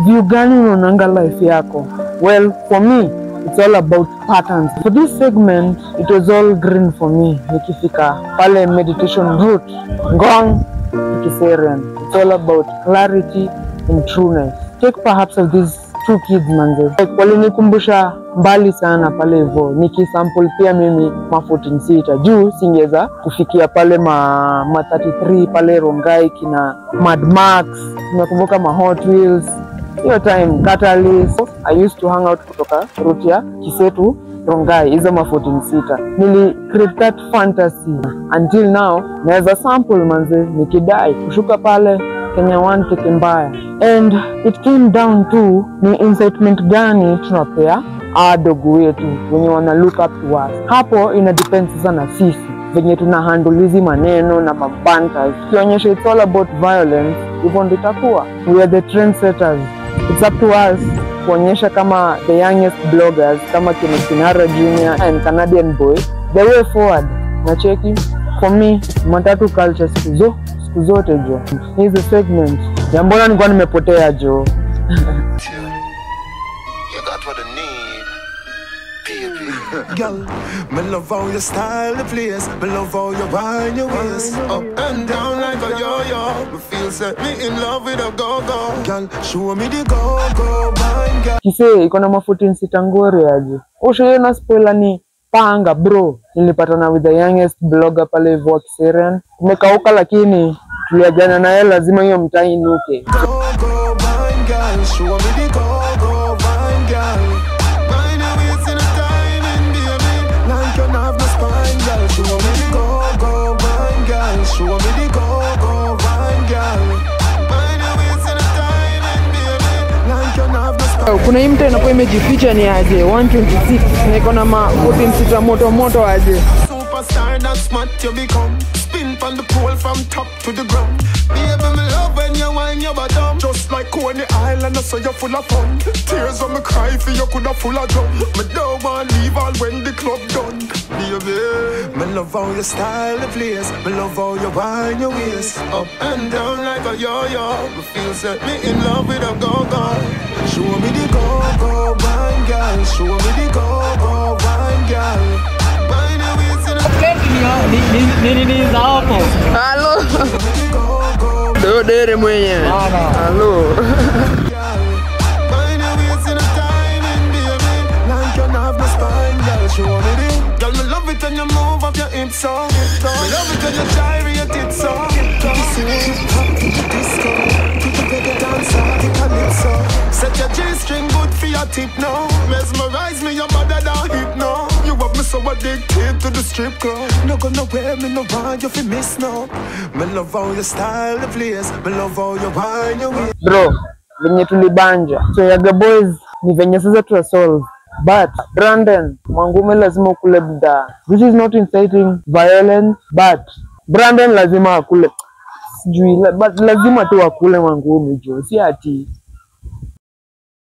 view gani unaonanga life yako? Well, for me, it's all about patterns. For this segment, it was all green for me. Nikifika pale meditation route, Ngong to Kiserian. It's all about clarity and trueness. Take perhaps of these two kids manze. Walinikumbusha mbali sana pale hivyo. Nikisample pia mimi ma 14 sita. Juu singeza kufikia pale ma 33 pale Rongai kina Mad Max. Nimekumbuka ma Hot Wheels. Hiyo time Catalyst. I used to hang out kutoka route ya Kisetu Rongai hizo ma 14 sita. Nili create that fantasy. Until now naweza sample manze nikidai kushuka pale Kenya 1 Teke Mbaya. And it came down to ni incitement gani tunapea adogo wetu wenye wana look up to us. Hapo ina depend sasa na sisi venye tuna handle hizi maneno na mabantas. Kionyesha it's all about violence, hivyo ndio itakuwa. We are the trendsetters. It's up to us kuonyesha kama the youngest bloggers kama Kinara Junior and Canadian Boy the way forward. Na cheki for me matatu culture siku zote jo. Here's a segment ya mbona nilikuwa nimepotea jo. You got what I need. Girl, me love how your style the place. Me love how you wind your waist up and down like a yo-yo. Me feel set me in love with a go-go. Girl, show me the go-go, wine girl. Kise iko na ma 14 sita ngori aje. Ushaona spoiler ni panga bro. Nilipatana with the youngest blogger pale hivyo Kiserian. Tumekauka lakini tuliajana na yeye lazima hiyo mtaa inuke. Go-go, wine girl. Show me the go-go, wine girl. Mind your waist in a time and baby. Like you have no spine, girl. Show me the go-go, wine girl. Show me the go-go, wine girl. Mind your waist in a time and baby. Like you have no spine. Kuna hii mtaa inakuwa imejificha ni aje 126 na iko na ma 14 sita moto aje. Superstar, that's smart you become. Spin from the pole from top to the ground. Baby, me love when you whine your bottom. Just like Coney Island, so you're full of fun. Tears when me cry for you coulda full of drum. Me don't want leave all when the club done. Baby, me love how you style the place. Me love how you whine your waist up and down like a yo-yo. Me feel set me in love with a go-go. Show me the go-go, wine girl. Show me the go-go, wine girl. Wine your waist in a Nini za hapo? Halo. Ndio dere mwenye. Halo. Girl, me love it when you move up your hips so. Me love it when you gyrate it so. Disco, set your G-string good for your tip now. Mesmerize me, your mother down hip now. You have me so addicted to the strip club. No go nowhere, me no want you fi miss now. Me love how you style the place. Me love how you wind your way. Bro, venye tulibanja. So Yaga boys ni venye sasa tu solve. But Brandon, Mwangume lazima ukule bda. This is not inciting violence, but Brandon lazima akule. Sijui, but lazima tu akule Mwangume jo. Si ati